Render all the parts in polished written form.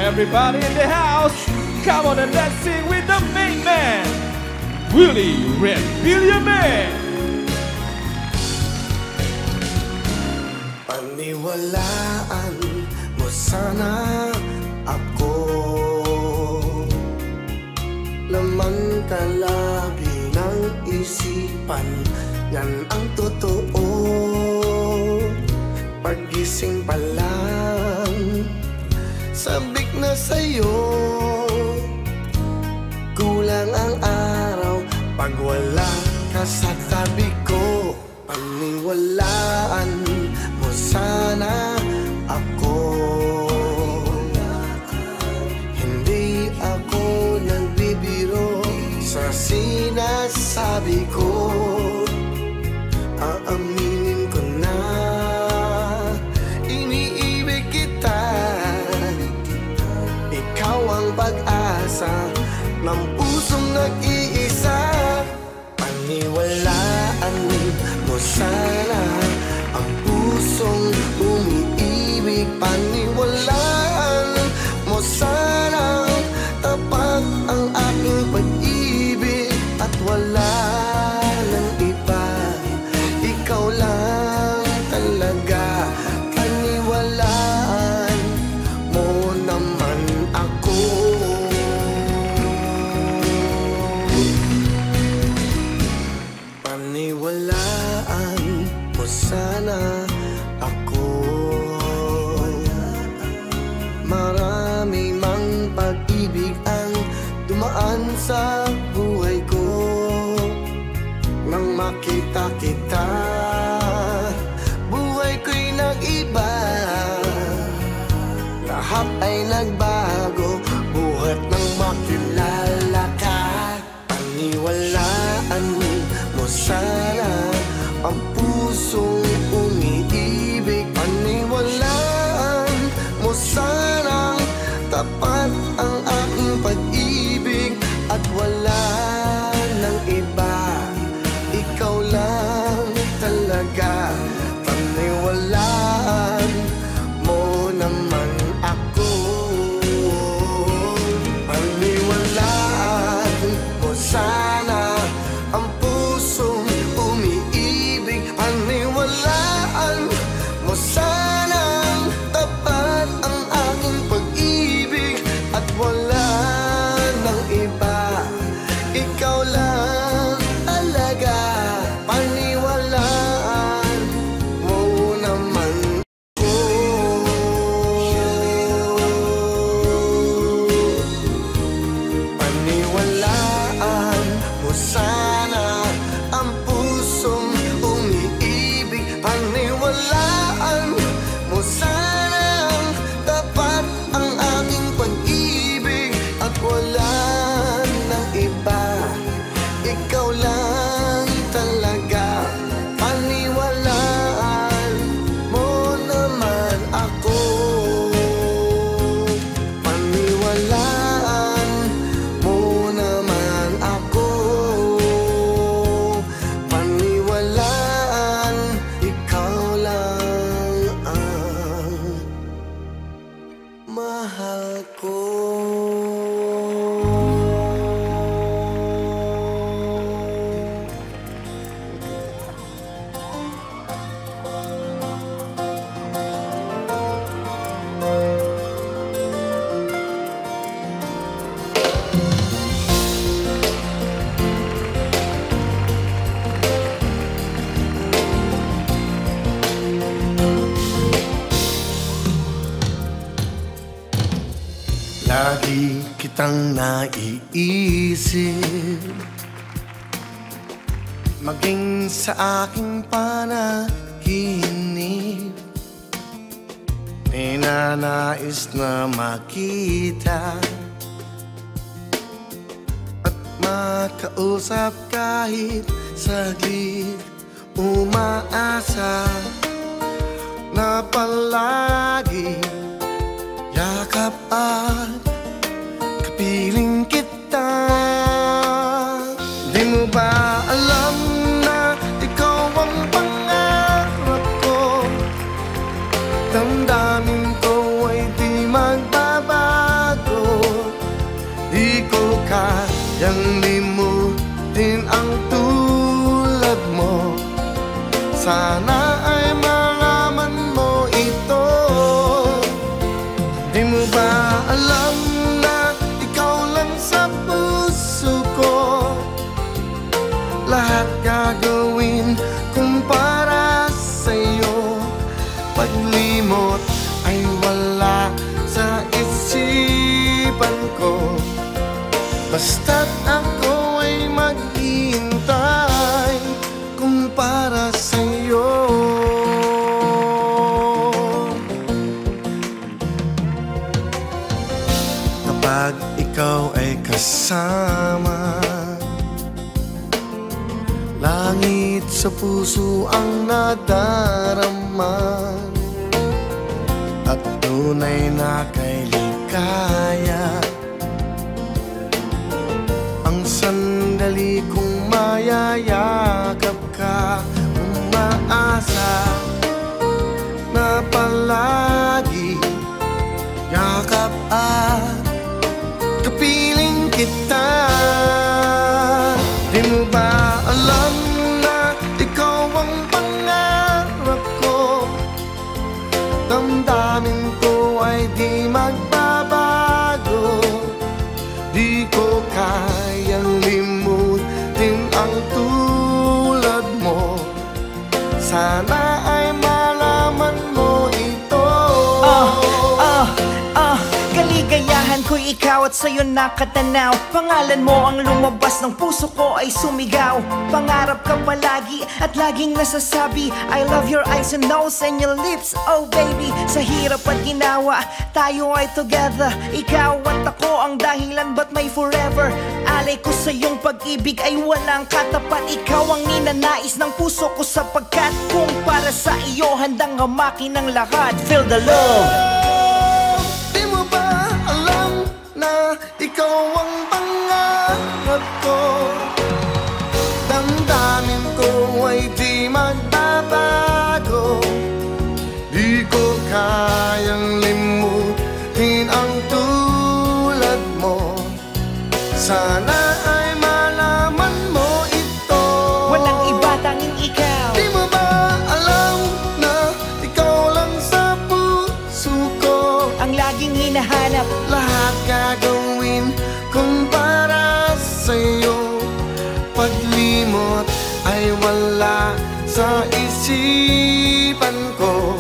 Everybody in the house, come on and let's sing with the main man, Willie Red Villaman. Paniwalaan mo sana ako, laman kalabi ng isipan, yan ang totoo. Pagising pa lang, sabik na sa'yo, kulang ang araw pag wala ka sa tabi ko. Paniwalaan mo sana ako, hindi ako nagbibiro sa sinasabi ko. Aaminin ko na iniibig kita, ikaw ang pag-asa ng pusong nag-iisa. Paniwalaan mo sana ang pusong umiibig. Paniwalaan mo sana tapat ang aking pag-ibig at wala nang iba, ikaw lang talaga. Paniwalaan mo naman ako. Paniwalaan mo sana ako, marami mang pag-ibig ang dumaan sa buhay ko. Nang makita kita, buhay ko'y nag-iba, lahat ay nagbago buhat nang makilala ka. Paniwalaan mo sana ang pusong umiibig. Paniwalaan mo sana tapat ang aking pag-ibig at wala nang iba, ikaw lang talaga. Paniwalaan mo naman ako. Paniwalaan mo sana ang pusong umiibig. Paniwalaan mo sana tapat ang aking pag-ibig at wala nang iba, ikaw lang talaga. Paniwalaan mo naman ako. Paniwalaan mo sana ang pusong umiibig. Paniwalaan mo sana tapat ang aking pag-ibig at wala nang iba, ikaw lang talaga. Paniwalaan mo naman ako. Paniwalaan mo naman ako. Paniwalaan, ikaw lang ang mahal ko. Lagi kitang naiisip, maging sa aking panaginip. Ninanais na makita at makausap kahit saglit. Umaasa na palagi yakap at kapiling kita. Di mo ba alam na ikaw ang pangarap ko? Damdamin ko ay di magbabago. Di mo ba alam na ikaw lang sa puso ko? Lahat gagawin kung para sa'yo. Paglimot ay wala sa isipan ko, basta't ako ay maghihintay kung para sa'yo. Kapag ikaw ay kasama, langit sa puso ang nadarama, at tunay na kailigaya. Ang sandali kong mayayakap ka, umaasa na palagi yakap at kapiling kita. Di mo ba alam na ikaw ang pangarap ko? Damdamin ko ay di magbabago. Di ko kayang limutin ang tulad mo. Sana ay malaman mo ito. Kaligayahan ko'y ikaw at sa'yo nakatanaw. Pangalan mo ang lumabas ng puso ko ay sumigaw. Pangarap ka palagi at laging nasasabi, I love your eyes and nose and your lips, oh baby. Sa hirap at ginawa, tayo ay together. Ikaw at ako ang dahilan ba't may forever. Alay ko sa iyong pag-ibig ay walang katapat. Ikaw ang ninanais ng puso ko, sapagkat kung para sa iyo handang hamakin ang lahat. Feel the love. Di mo ba alam na ikaw ang pangarap ko? Damdamin ko ay di magbabago. Di ko kayang limutin ang tulad mo. Sana ay malaman mo ito. Walang iba, tanging ikaw. Di mo ba alam na ikaw lang sa puso ko? Ang laging hinahanap. Lahat gagawin kung para sa'yo. Paglimot ay wala sa isipan ko,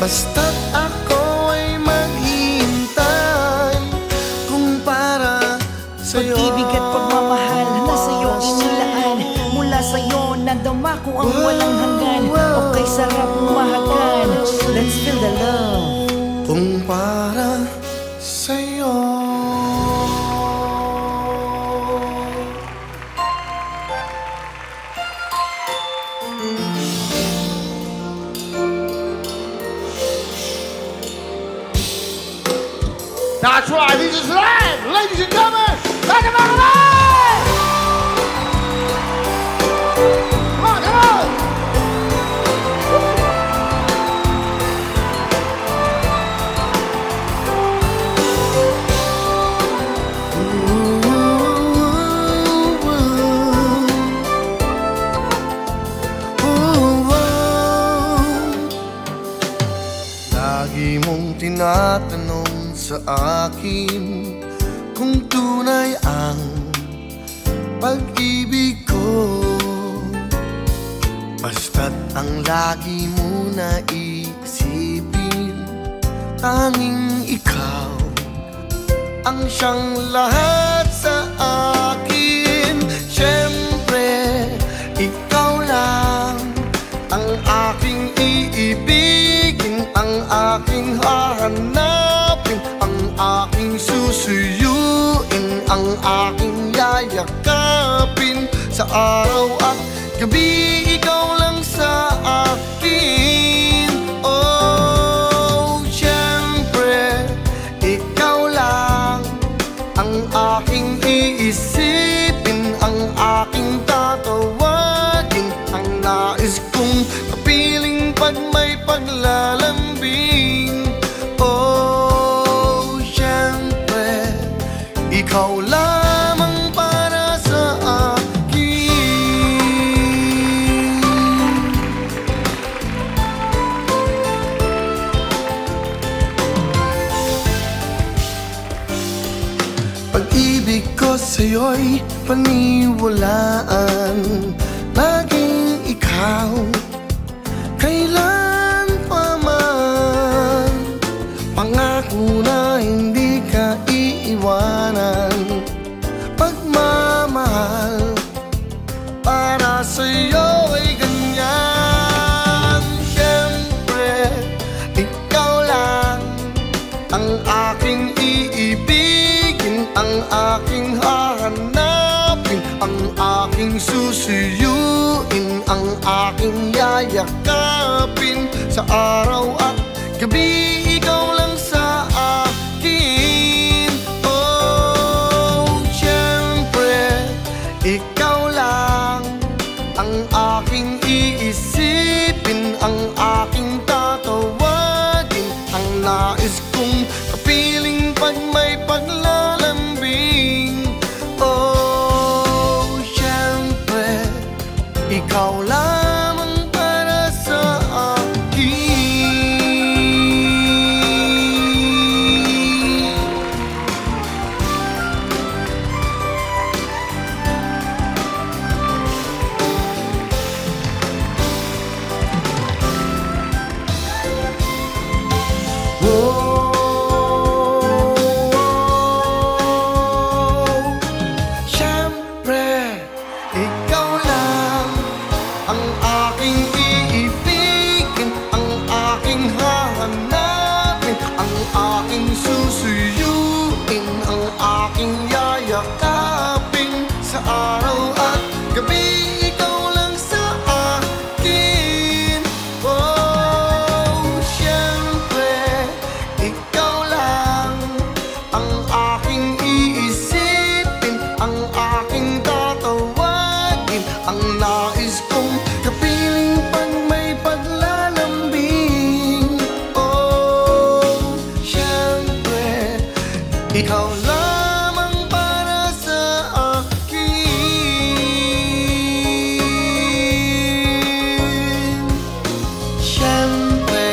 basta't ako ay maghihintay kung para sa'yo. Pag-ibig at pagmamahal na sa'yo inilaan. Mula sa'yo nadama ko ang walang hanggan. Okay, sarap mahagan. Let's feel the love. Kung para sa'yo. That's right, this is live, ladies and gentlemen. Come on, come on. Lagi mong tinatanong sa akin kung tunay ang pag-ibig ko, basta't ang lagi mo naisipin, tanging ikaw ang siyang lahat sa akin. Siyempre, ikaw lang ang aking iibigin, ang aking hahanapin, ang aking susuyuin, ang aking yayakapin. Sa araw at gabi, ikaw lang sa akin. Oh, siyempre, ikaw lang ang aking iisipin, ang aking tatawagin, ang nais kong kapiling pag may paglalambing. Oh, siyempre, ikaw lamang para sa akin. sa'yo'y paniwalaan, laging ikaw, kailan pa man. Pangako na hindi ka iiwanan, pagmamahal para sa'yo ay ganyan. Siyempre, ikaw lang ang aking iibigin, ang aking hahanapin, ang aking susuyuin, ang aking yayakapin. Sa araw at gabi, ikaw lang sa akin. Oh, siyempre, ikaw lang ang aking iisipin, ang aking tatawagin, ang nais kong kapiling pag may paglalambing. Oh, siyempre, ikaw lamang para sa akin. Siyempre, ikaw lang ang aking iibigin, ang aking hahanapin, ang aking susuyuin, ang aking yayakapin. Sa araw at gabi, ikaw lang sa akin. Oh, siyempre, ikaw lang ang aking iisipin, ang aking tatawagin, ang nais kong kapiling pag may paglalambing. Oh, siyempre, ikaw lamang para sa akin. Siyempre,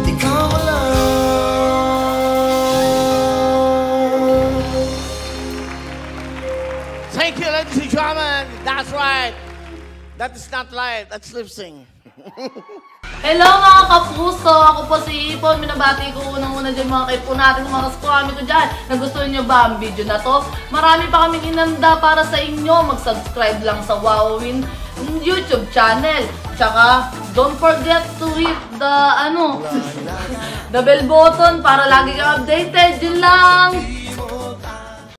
ikaw lang. Thank you, ladies and gentlemen. That's right. That is not live. That's lip sync. Hello mga kapuso! Ako po si Ipon. Minabati ko unang-una dyan mga kaipo natin, mga kaskwami ko dyan. Nagustuhan nyo ba ang video na to? Marami pa kaming inanda para sa inyo. Mag-subscribe lang sa Wowin YouTube channel. Tsaka, don't forget to hit the, the bell button para lagi kang updated. Yun lang!